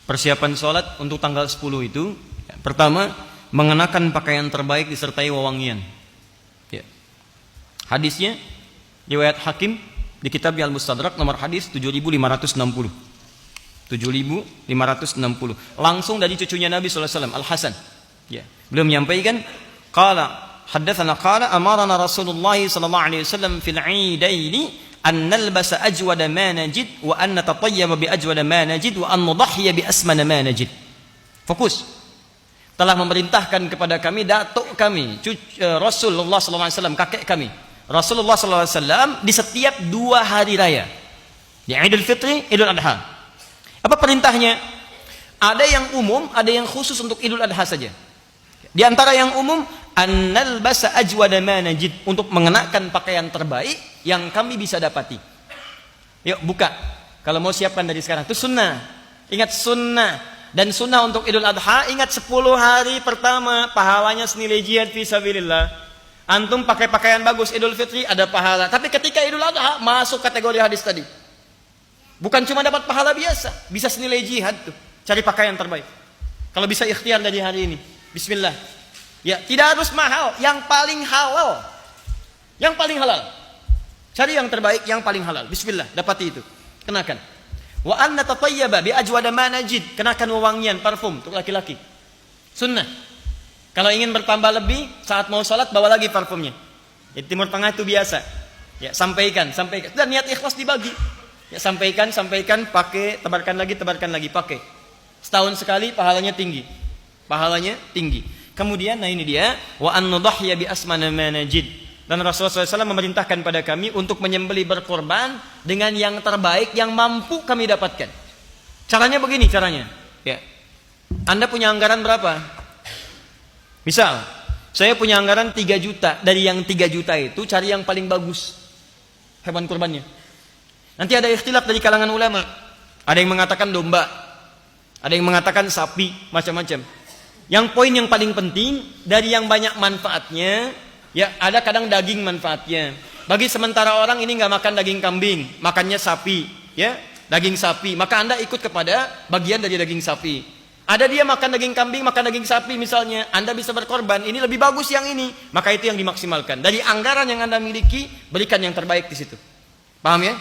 persiapan sholat untuk tanggal 10 itu, pertama, mengenakan pakaian terbaik disertai wewangian. Ya. Hadisnya riwayat Hakim di kitab Al-Mustadrak nomor hadis 7560. 7560. Langsung dari cucunya Nabi sallallahu alaihi wasallam, Al-Hasan. Ya. Beliau menyampaikan, haddatsana qala amarana Rasulullah sallallahu alaihi wasallam fil 'idaini an nalbasa ajwada ma najid wa an natatayyaba bi ajwada ma najid wa an nudahhiya bi asmana ma najid. Fokus. Telah memerintahkan kepada kami datuk kami, Rasulullah sallallahu alaihi wasallam, kakek kami, Rasulullah sallallahu alaihi wasallam, di setiap 2 hari raya, di Idul Fitri, Idul Adha. Apa perintahnya? Ada yang umum, ada yang khusus untuk Idul Adha saja. Di antara yang umum, annal basa ajwada ma najid, untuk mengenakan pakaian terbaik yang kami bisa dapati. Yuk buka. Kalau mau siapkan dari sekarang. Itu sunnah. Ingat sunnah. Dan sunnah untuk Idul Adha, ingat 10 hari pertama pahalanya senilai jihad fi sabilillah. Antum pakai pakaian bagus Idul Fitri ada pahala, tapi ketika Idul Adha masuk kategori hadis tadi. Bukan cuma dapat pahala biasa, bisa senilai jihad tuh. Cari pakaian terbaik. Kalau bisa ikhtiar dari hari ini. Bismillah. Ya, tidak harus mahal, yang paling halal. Yang paling halal. Cari yang terbaik, yang paling halal. Bismillah, dapati itu. Kenakan. Wa anna tatayyaba bi ajwada ma najid, kenakan wewangian parfum untuk laki-laki. Sunnah. Kalau ingin bertambah lebih, saat mau sholat bawa lagi parfumnya. Di Timur Tengah itu biasa. Ya, sampaikan. Dan niat ikhlas dibagi. Ya, sampaikan, pakai, tebarkan lagi, pakai. Setahun sekali pahalanya tinggi. Kemudian, nah ini dia, wa an nudahhiya bi asmana ma najid. Dan Rasulullah SAW memerintahkan pada kami untuk menyembelih berkorban dengan yang terbaik yang mampu kami dapatkan. Caranya begini, ya. Anda punya anggaran berapa? Misal, saya punya anggaran 3 juta. Dari yang 3 juta itu, cari yang paling bagus hewan kurbannya. Nanti ada ikhtilaf dari kalangan ulama. Ada yang mengatakan domba, ada yang mengatakan sapi, macam-macam. Yang poin yang paling penting, dari yang banyak manfaatnya, ya, ada kadang daging manfaatnya. Bagi sementara orang ini nggak makan daging kambing, makannya sapi, ya, daging sapi. Maka Anda ikut kepada bagian dari daging sapi. Ada dia makan daging kambing, makan daging sapi misalnya, Anda bisa berkorban, ini lebih bagus yang ini, maka itu yang dimaksimalkan. Dari anggaran yang Anda miliki, berikan yang terbaik di situ. Paham ya?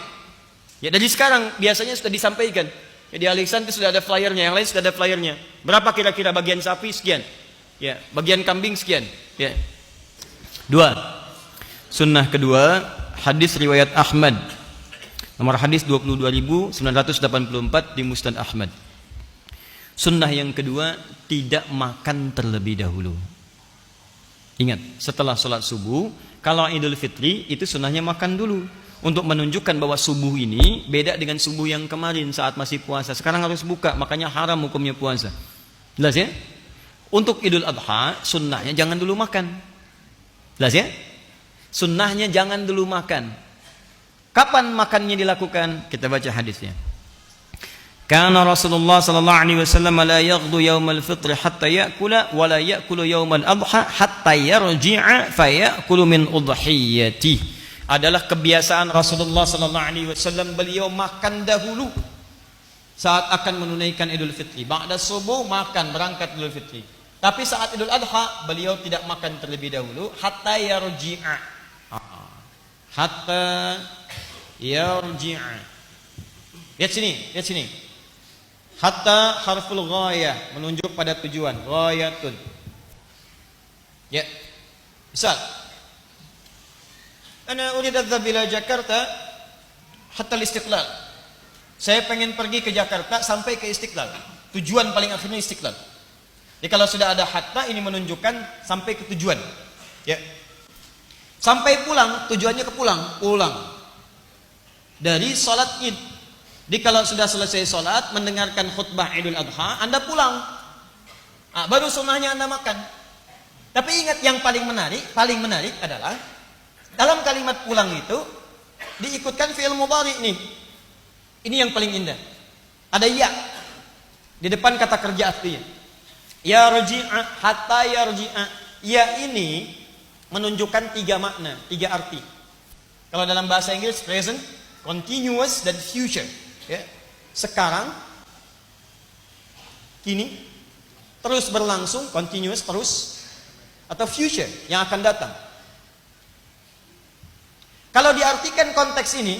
Ya, dari sekarang biasanya sudah disampaikan. Ya, di Al-Ihsan itu sudah ada flyernya, yang lain sudah ada flyernya. Berapa kira-kira bagian sapi sekian? Ya, bagian kambing sekian. Ya. 2. Sunnah kedua, hadis riwayat Ahmad. Nomor hadis 22.984 di Musnad Ahmad. Sunnah yang kedua, tidak makan terlebih dahulu. Ingat, setelah sholat subuh, kalau Idul Fitri itu sunnahnya makan dulu. Untuk menunjukkan bahwa subuh ini beda dengan subuh yang kemarin saat masih puasa. Sekarang harus buka, makanya haram hukumnya puasa. Jelas ya? Untuk Idul Adha, sunnahnya jangan dulu makan. Jelas ya? Sunnahnya jangan dulu makan. Kapan makannya dilakukan? Kita baca hadisnya. Kana Rasulullah sallallahu alaihi wasallam la yaghdu yaumal fitr hatta ya'kula wa la ya'kulu yaumal adha hatta yarji'a fa ya'kulu min udhiyatihi. Adalah kebiasaan Rasulullah sallallahu alaihi wasallam, beliau makan dahulu saat akan menunaikan Idul Fitri. Ba'da subuh makan, berangkat Idul Fitri. Tapi saat Idul Adha beliau tidak makan terlebih dahulu hatta yarji'a. Hatta yarji'a. Lihat sini. Hatta harful ghayah, menunjuk pada tujuan, ghayatun. Ya. Misal, ana urid adhhab ila Jakarta hatta al-Istiqlal. Saya pengen pergi ke Jakarta sampai ke Istiqlal. Tujuan paling akhirnya Istiqlal. Jadi kalau sudah ada hatta, ini menunjukkan sampai ke tujuan. Ya. Sampai pulang, tujuannya ke pulang. Dari salat Id. Jadi kalau sudah selesai salat, mendengarkan khutbah Idul Adha, Anda pulang. Baru sunnahnya Anda makan. Tapi ingat, yang paling menarik adalah dalam kalimat pulang itu diikutkan fi'il mudhari nih. Ini yang paling indah. Ada ya di depan kata kerja aslinya. Yarji'a, hatta yarji'a. Ya ini menunjukkan 3 makna, 3 arti. Kalau dalam bahasa Inggris present, continuous dan future. Ya. Sekarang, kini, terus berlangsung, continuous, terus, atau future yang akan datang. Kalau diartikan konteks ini,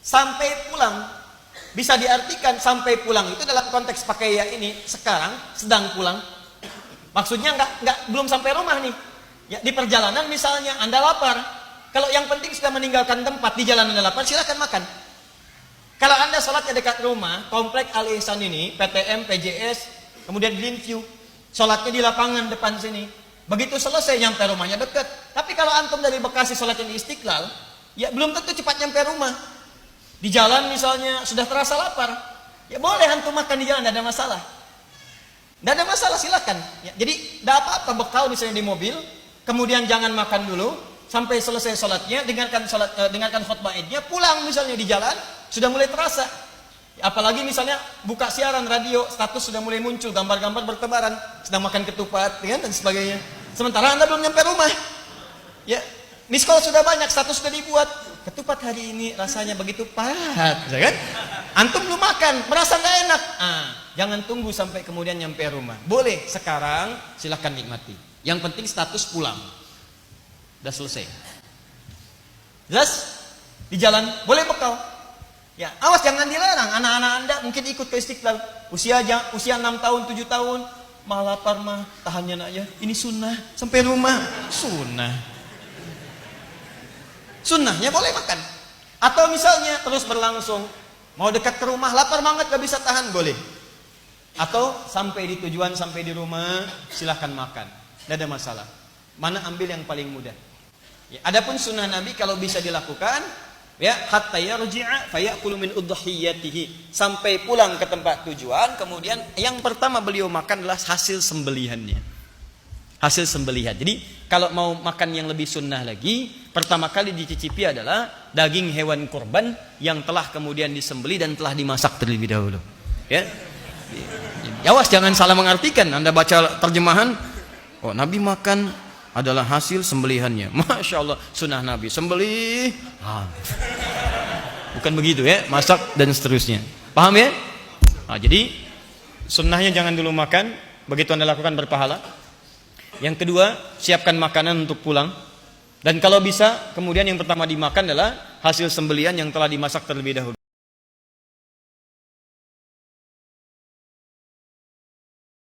sampai pulang, bisa diartikan sampai pulang itu dalam konteks pakai ya ini, sekarang sedang pulang. Maksudnya belum sampai rumah nih. Ya, di perjalanan misalnya Anda lapar. Kalau yang penting sudah meninggalkan tempat, di jalan Anda lapar, silakan makan. Kalau Anda sholatnya dekat rumah, komplek Al Ihsan ini, PTM, PJS, kemudian Greenview, sholatnya di lapangan depan sini. Begitu selesai nyampe rumahnya dekat. Tapi kalau antum dari Bekasi sholatnya di Istiqlal, ya belum tentu cepat nyampe rumah. Di jalan misalnya sudah terasa lapar, ya boleh antum makan di jalan, tidak ada masalah. Tidak ada masalah, silakan. Ya, jadi tidak apa-apa bekal misalnya di mobil, kemudian jangan makan dulu sampai selesai sholatnya, dengarkan khutbah idnya, pulang misalnya di jalan sudah mulai terasa. Apalagi misalnya buka siaran radio, status sudah mulai muncul, gambar-gambar bertebaran, sedang makan ketupat, ya, dan sebagainya. Sementara Anda belum nyampe rumah. Ya, miss call sudah banyak, status sudah dibuat. Ketupat hari ini rasanya begitu pahat, ya kan? Antum belum makan, merasa nggak enak. Jangan tunggu sampai kemudian nyampe rumah. Boleh sekarang, silahkan nikmati. Yang penting status pulang. Udah selesai. Jelas? Di jalan boleh bekal. Ya, awas jangan dilarang. Anak-anak Anda mungkin ikut ke Istiqlal. Usia 6 tahun, 7 tahun. Mah lapar mah, tahannya nak ya. Ini sunnah, sampai rumah. Sunnahnya boleh makan. Atau misalnya terus berlangsung. Mau dekat ke rumah, lapar banget gak bisa tahan, boleh. Atau sampai di tujuan, sampai di rumah, silahkan makan. Tidak ada masalah. Mana ambil yang paling mudah. Ya, adapun sunnah Nabi kalau bisa dilakukan, ya, hatta yarji'a fayakulu min udhiyatihi, sampai pulang ke tempat tujuan, kemudian yang pertama beliau makan adalah hasil sembelihannya. Hasil sembelihan. Jadi kalau mau makan yang lebih sunnah lagi, pertama kali dicicipi adalah daging hewan kurban yang telah kemudian disembelih dan telah dimasak terlebih dahulu. Ya. Awas jangan salah mengartikan. Anda baca terjemahan, oh Nabi makan adalah hasil sembelihannya. Masya Allah, sunnah Nabi sembelih. Bukan begitu ya, masak dan seterusnya. Paham ya? Jadi sunnahnya jangan dulu makan, begitu Anda lakukan berpahala. Yang kedua, siapkan makanan untuk pulang. Dan kalau bisa, kemudian yang pertama dimakan adalah hasil sembelihan yang telah dimasak terlebih dahulu.